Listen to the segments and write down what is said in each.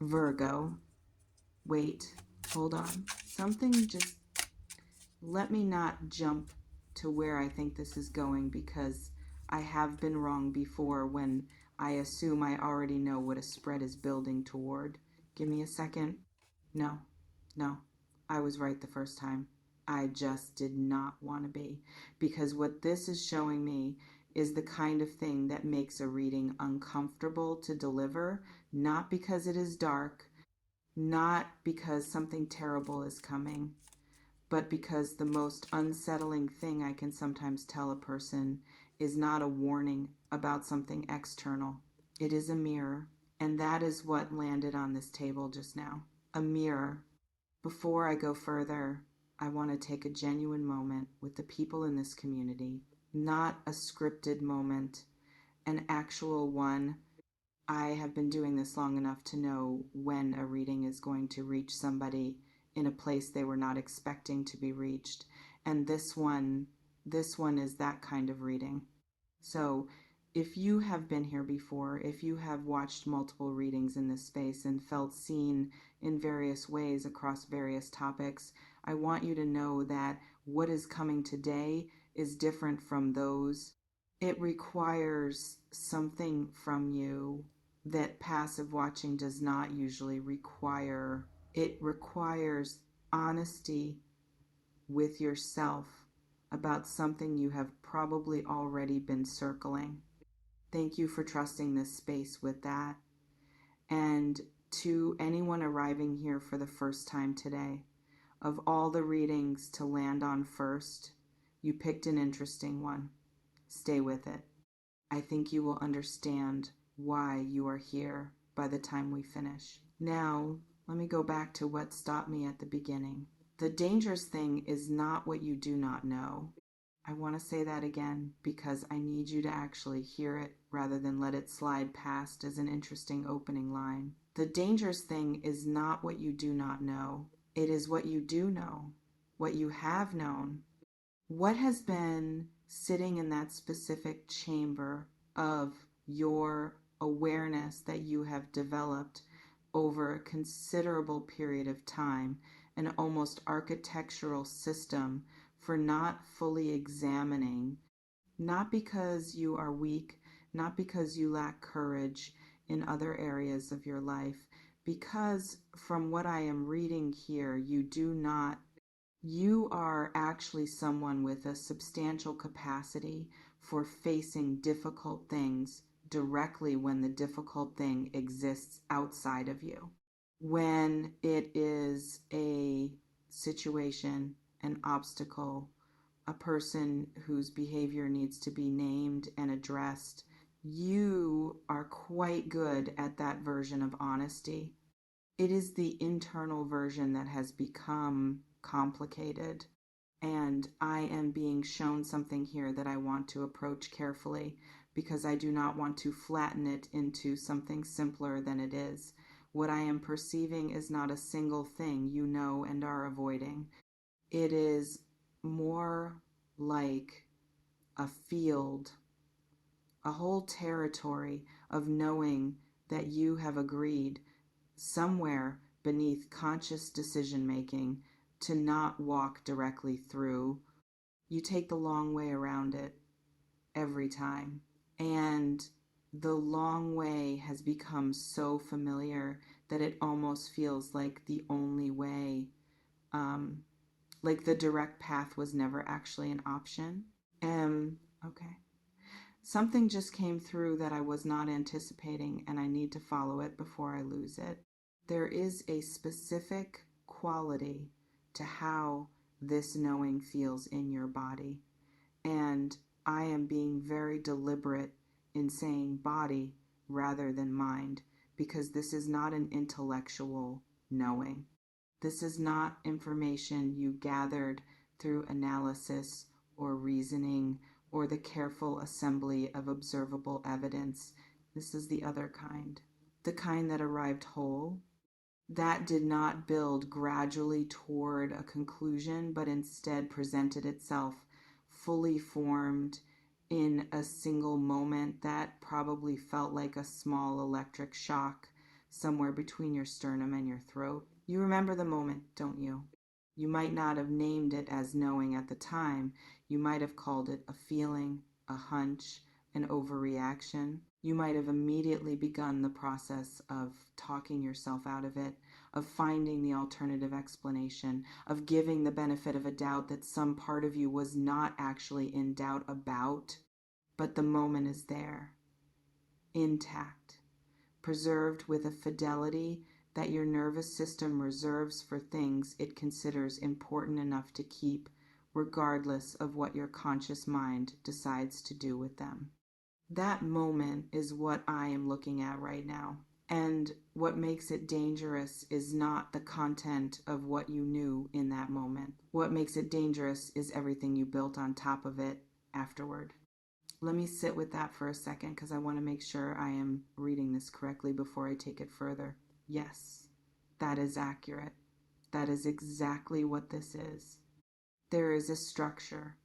Virgo. Wait, hold on. Something just, let me not jump to where I think this is going, because I have been wrong before when I assume I already know what a spread is building toward. Give me a second. No, no, I was right the first time. I just did not want to be. Because what this is showing me is the kind of thing that makes a reading uncomfortable to deliver, not because it is dark, not because something terrible is coming, but because the most unsettling thing I can sometimes tell a person is not a warning about something external. It is a mirror, and that is what landed on this table just now. A mirror. Before I go further, I want to take a genuine moment with the people in this community, not a scripted moment, an actual one. I have been doing this long enough to know when a reading is going to reach somebody in a place they were not expecting to be reached. And this one is that kind of reading. So if you have been here before, if you have watched multiple readings in this space and felt seen in various ways across various topics, I want you to know that what is coming today is different from those. It requires something from you that passive watching does not usually require. It requires honesty with yourself about something you have probably already been circling. Thank you for trusting this space with that. And to anyone arriving here for the first time today, of all the readings to land on first, you picked an interesting one. Stay with it. I think you will understand why you are here by the time we finish. Now, let me go back to what stopped me at the beginning. The dangerous thing is not what you do not know. I want to say that again because I need you to actually hear it rather than let it slide past as an interesting opening line. The dangerous thing is not what you do not know. It is what you do know, what you have known. What has been sitting in that specific chamber of your awareness that you have developed over a considerable period of time, an almost architectural system for not fully examining, not because you are weak, not because you lack courage in other areas of your life, because from what I am reading here, you are actually someone with a substantial capacity for facing difficult things directly when the difficult thing exists outside of you. When it is a situation, an obstacle, a person whose behavior needs to be named and addressed, you are quite good at that version of honesty. It is the internal version that has become complicated. And I am being shown something here that I want to approach carefully because I do not want to flatten it into something simpler than it is. What I am perceiving is not a single thing you know and are avoiding. It is more like a field, a whole territory of knowing that you have agreed somewhere beneath conscious decision making to not walk directly through. You take the long way around it every time. And the long way has become so familiar that it almost feels like the only way. Like the direct path was never actually an option. Okay. Something just came through that I was not anticipating, and I need to follow it before I lose it. There is a specific quality to how this knowing feels in your body. And I am being very deliberate in saying body rather than mind, because this is not an intellectual knowing. This is not information you gathered through analysis or reasoning or the careful assembly of observable evidence. This is the other kind, the kind that arrived whole, that did not build gradually toward a conclusion, but instead presented itself fully formed in a single moment that probably felt like a small electric shock, somewhere between your sternum and your throat. You remember the moment, don't you? You might not have named it as knowing at the time. You might have called it a feeling, a hunch, an overreaction. You might have immediately begun the process of talking yourself out of it, of finding the alternative explanation, of giving the benefit of a doubt that some part of you was not actually in doubt about, but the moment is there, intact, preserved with a fidelity that your nervous system reserves for things it considers important enough to keep, regardless of what your conscious mind decides to do with them. That moment is what I am looking at right now. And what makes it dangerous is not the content of what you knew in that moment. What makes it dangerous is everything you built on top of it afterward. Let me sit with that for a second because I want to make sure I am reading this correctly before I take it further. Yes, that is accurate. That is exactly what this is. There is a structure,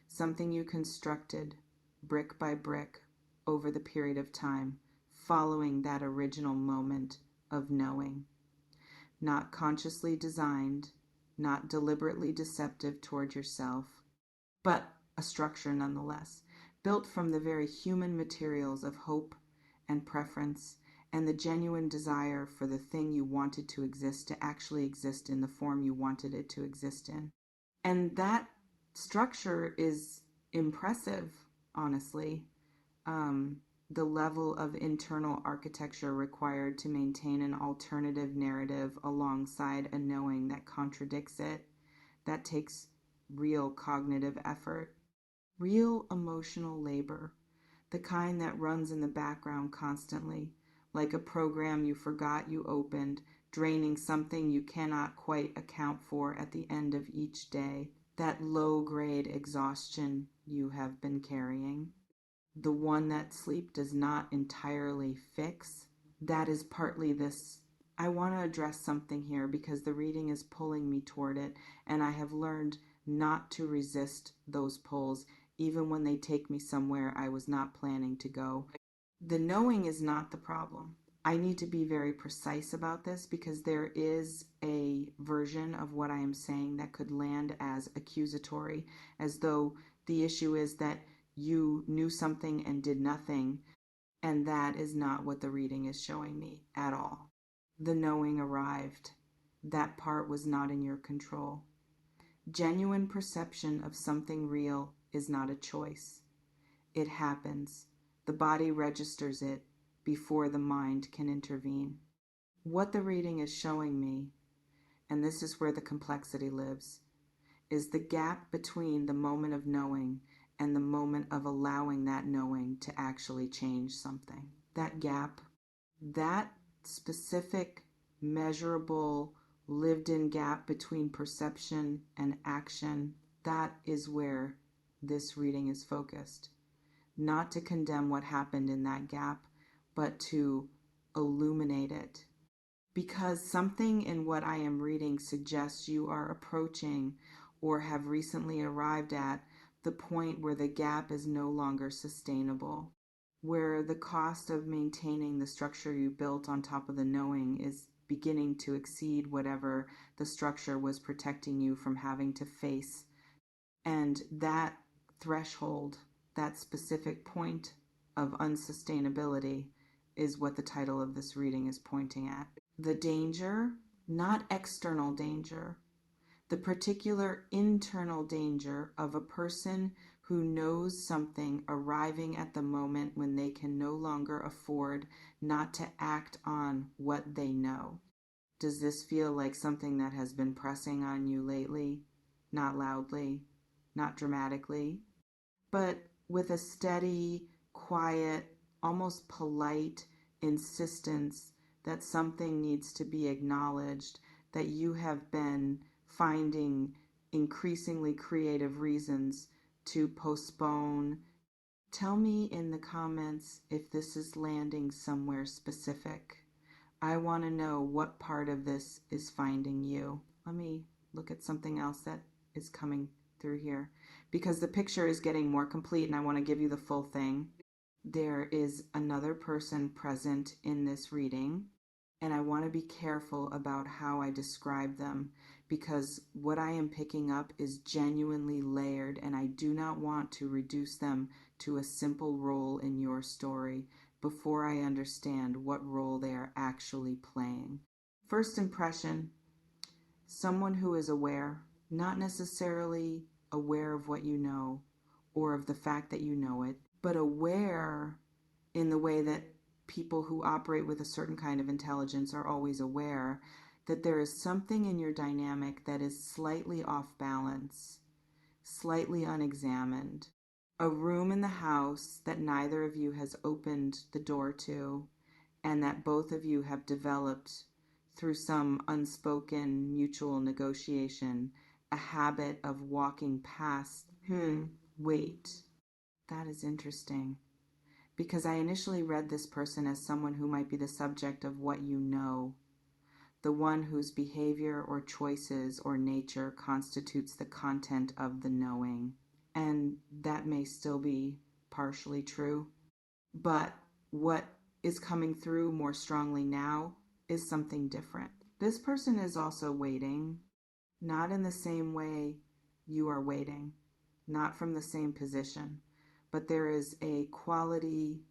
something you constructed brick by brick over the period of time following that original moment of knowing. Not consciously designed, not deliberately deceptive toward yourself, but a structure nonetheless, built from the very human materials of hope and preference and the genuine desire for the thing you wanted to exist to actually exist in the form you wanted it to exist in. And that structure is impressive, honestly. The level of internal architecture required to maintain an alternative narrative alongside a knowing that contradicts it, that takes real cognitive effort, real emotional labor, the kind that runs in the background constantly, like a program you forgot you opened, draining something you cannot quite account for at the end of each day, that low-grade exhaustion you have been carrying. The one that sleep does not entirely fix. That is partly this. I want to address something here because the reading is pulling me toward it, and I have learned not to resist those pulls, even when they take me somewhere I was not planning to go. The knowing is not the problem. I need to be very precise about this because there is a version of what I am saying that could land as accusatory, as though the issue is that you knew something and did nothing, and that is not what the reading is showing me at all. The knowing arrived. That part was not in your control. Genuine perception of something real is not a choice. It happens. The body registers it before the mind can intervene. What the reading is showing me, and this is where the complexity lives, is the gap between the moment of knowing and the moment of allowing that knowing to actually change something. That gap, that specific, measurable, lived-in gap between perception and action, that is where this reading is focused. Not to condemn what happened in that gap, but to illuminate it. Because something in what I am reading suggests you are approaching or have recently arrived at the point where the gap is no longer sustainable, where the cost of maintaining the structure you built on top of the knowing is beginning to exceed whatever the structure was protecting you from having to face. And that threshold, that specific point of unsustainability, is what the title of this reading is pointing at. The danger, not external danger, the particular internal danger of a person who knows something arriving at the moment when they can no longer afford not to act on what they know. Does this feel like something that has been pressing on you lately? Not loudly, not dramatically, but with a steady, quiet, almost polite insistence that something needs to be acknowledged, that you have been finding increasingly creative reasons to postpone. Tell me in the comments if this is landing somewhere specific. I want to know what part of this is finding you. Let me look at something else that is coming through here because the picture is getting more complete and I want to give you the full thing. There is another person present in this reading. And I want to be careful about how I describe them because what I am picking up is genuinely layered, and I do not want to reduce them to a simple role in your story before I understand what role they are actually playing. First impression, someone who is aware, not necessarily aware of what you know or of the fact that you know it, but aware in the way that people who operate with a certain kind of intelligence are always aware that there is something in your dynamic that is slightly off balance, slightly unexamined. A room in the house that neither of you has opened the door to, and that both of you have developed through some unspoken mutual negotiation, a habit of walking past. Wait, that is interesting. Because I initially read this person as someone who might be the subject of what you know, the one whose behavior or choices or nature constitutes the content of the knowing. And that may still be partially true. But what is coming through more strongly now is something different. This person is also waiting, not in the same way you are waiting, not from the same position, but there is a quality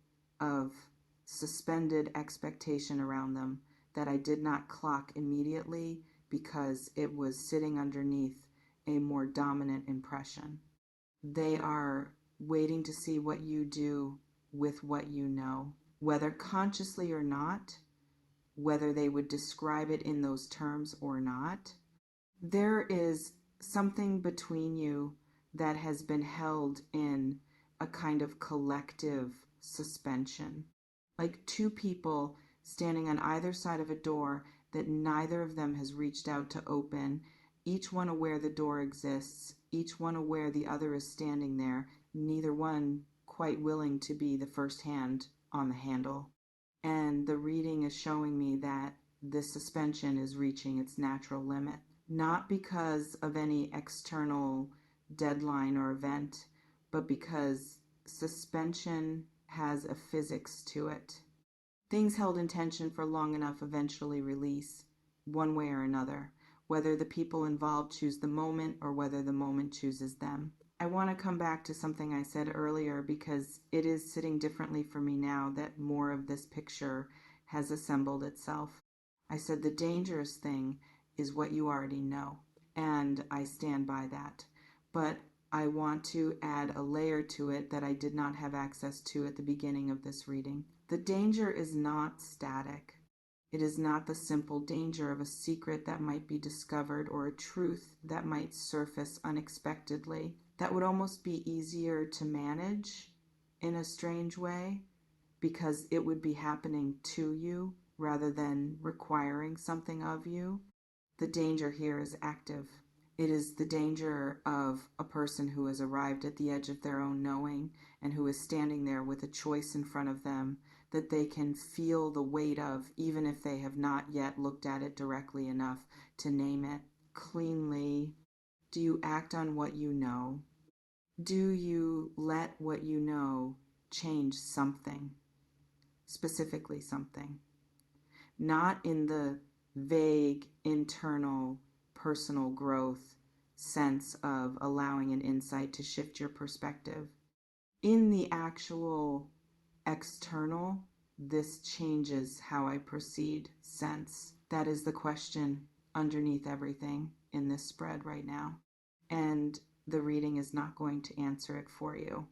of suspended expectation around them that I did not clock immediately because it was sitting underneath a more dominant impression. They are waiting to see what you do with what you know, whether consciously or not, whether they would describe it in those terms or not. There is something between you that has been held in a kind of collective suspension, like two people standing on either side of a door that neither of them has reached out to open, each one aware the door exists, each one aware the other is standing there, neither one quite willing to be the first hand on the handle. And the reading is showing me that this suspension is reaching its natural limit, not because of any external deadline or event, but because suspension has a physics to it. Things held in tension for long enough eventually release, one way or another, whether the people involved choose the moment or whether the moment chooses them. I want to come back to something I said earlier because it is sitting differently for me now that more of this picture has assembled itself. I said the dangerous thing is what you already know, and I stand by that. But I want to add a layer to it that I did not have access to at the beginning of this reading. The danger is not static. It is not the simple danger of a secret that might be discovered or a truth that might surface unexpectedly. That would almost be easier to manage in a strange way because it would be happening to you rather than requiring something of you. The danger here is active. It is the danger of a person who has arrived at the edge of their own knowing and who is standing there with a choice in front of them that they can feel the weight of, even if they have not yet looked at it directly enough to name it cleanly. Do you act on what you know? Do you let what you know change something, specifically something? Not in the vague, internal, personal growth sense of allowing an insight to shift your perspective. In the actual external, this changes how I proceed sense. That is the question underneath everything in this spread right now. And the reading is not going to answer it for you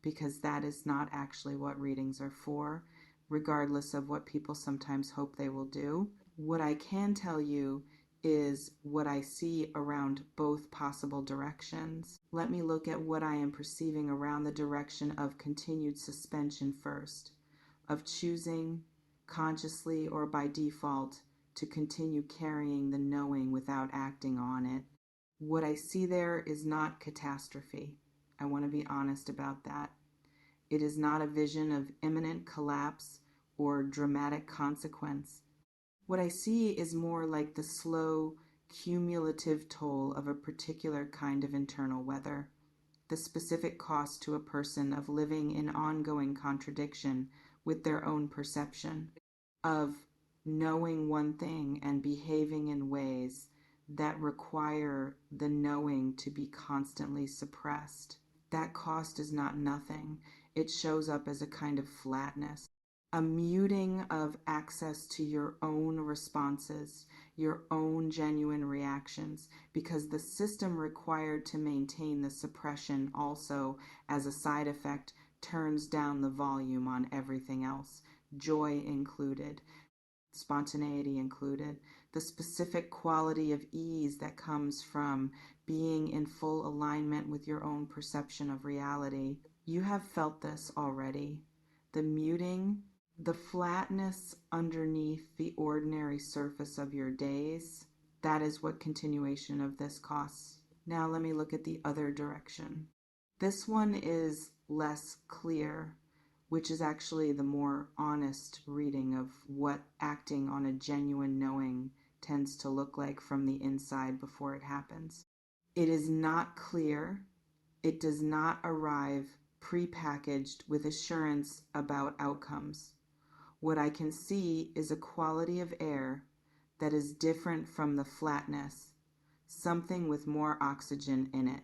because that is not actually what readings are for, regardless of what people sometimes hope they will do. What I can tell you is what I see around both possible directions. Let me look at what I am perceiving around the direction of continued suspension first, of choosing consciously or by default to continue carrying the knowing without acting on it. What I see there is not catastrophe. I want to be honest about that. It is not a vision of imminent collapse or dramatic consequence. What I see is more like the slow, cumulative toll of a particular kind of internal weather, the specific cost to a person of living in ongoing contradiction with their own perception, of knowing one thing and behaving in ways that require the knowing to be constantly suppressed. That cost is not nothing. It shows up as a kind of flatness, a muting of access to your own responses, your own genuine reactions, because the system required to maintain the suppression also, as a side effect, turns down the volume on everything else, joy included, spontaneity included, the specific quality of ease that comes from being in full alignment with your own perception of reality. You have felt this already. The muting, the flatness underneath the ordinary surface of your days, that is what continuation of this costs. Now let me look at the other direction. This one is less clear, which is actually the more honest reading of what acting on a genuine knowing tends to look like from the inside before it happens. It is not clear. It does not arrive prepackaged with assurance about outcomes. What I can see is a quality of air that is different from the flatness, something with more oxygen in it.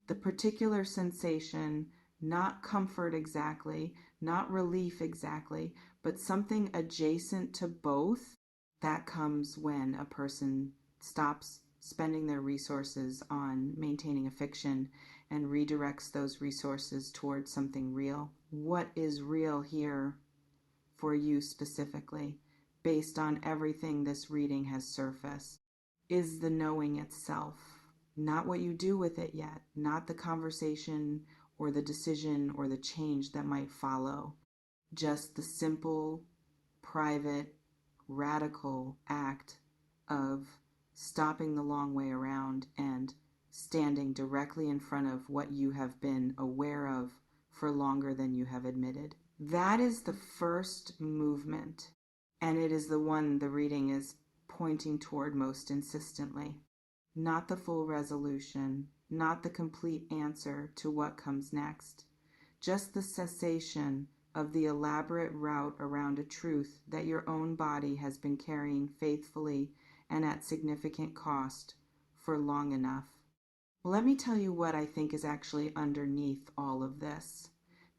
The particular sensation, not comfort exactly, not relief exactly, but something adjacent to both, that comes when a person stops spending their resources on maintaining a fiction and redirects those resources towards something real. What is real here for you specifically, based on everything this reading has surfaced, is the knowing itself. Not what you do with it yet, not the conversation or the decision or the change that might follow. Just the simple, private, radical act of stopping the long way around and standing directly in front of what you have been aware of for longer than you have admitted. That is the first movement, and it is the one the reading is pointing toward most insistently. Not the full resolution, not the complete answer to what comes next, just the cessation of the elaborate route around a truth that your own body has been carrying faithfully and at significant cost for long enough. Well, let me tell you what I think is actually underneath all of this.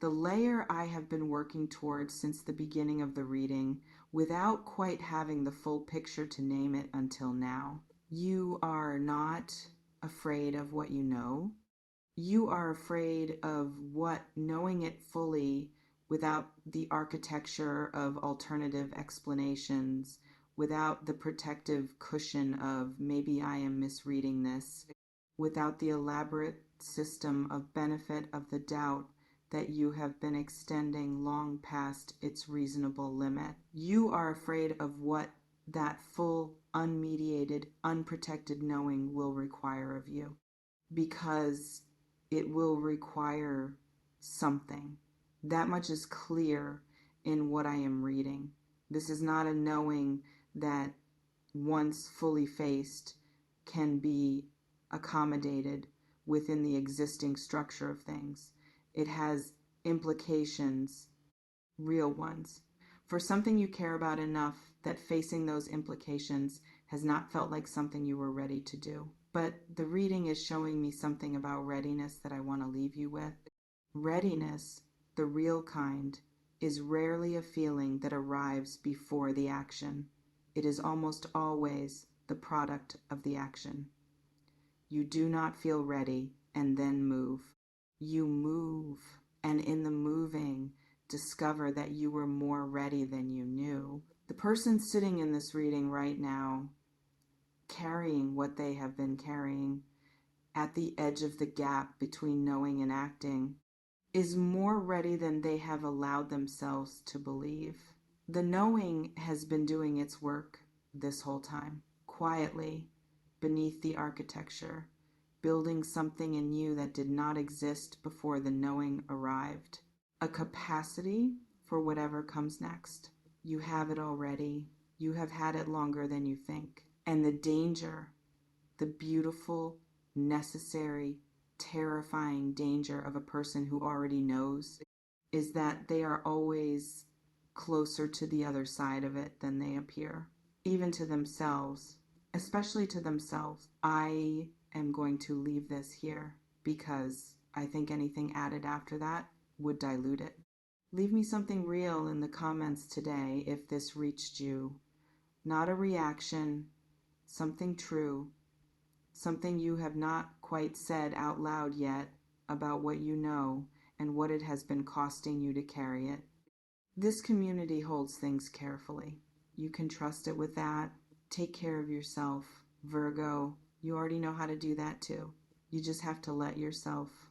The layer I have been working towards since the beginning of the reading, without quite having the full picture to name it until now. You are not afraid of what you know. You are afraid of what knowing it fully without the architecture of alternative explanations, without the protective cushion of maybe I am misreading this, without the elaborate system of benefit of the doubt that you have been extending long past its reasonable limit. You are afraid of what that full, unmediated, unprotected knowing will require of you, because it will require something. That much is clear in what I am reading. This is not a knowing that, once fully faced, can be accommodated within the existing structure of things. It has implications, real ones, for something you care about enough that facing those implications has not felt like something you were ready to do. But the reading is showing me something about readiness that I want to leave you with. Readiness, the real kind, is rarely a feeling that arrives before the action. It is almost always the product of the action. You do not feel ready and then move. You move, and in the moving, discover that you were more ready than you knew. The person sitting in this reading right now, carrying what they have been carrying at the edge of the gap between knowing and acting, is more ready than they have allowed themselves to believe. The knowing has been doing its work this whole time, quietly, beneath the architecture, building something in you that did not exist before the knowing arrived. A capacity for whatever comes next. You have it already. You have had it longer than you think. And the danger, the beautiful, necessary, terrifying danger of a person who already knows, is that they are always closer to the other side of it than they appear, even to themselves, especially to themselves. I am going to leave this here because I think anything added after that would dilute it. Leave me something real in the comments today if this reached you. Not a reaction, something true, something you have not quite said out loud yet about what you know and what it has been costing you to carry it. This community holds things carefully. You can trust it with that. Take care of yourself, Virgo. You already know how to do that too. You just have to let yourself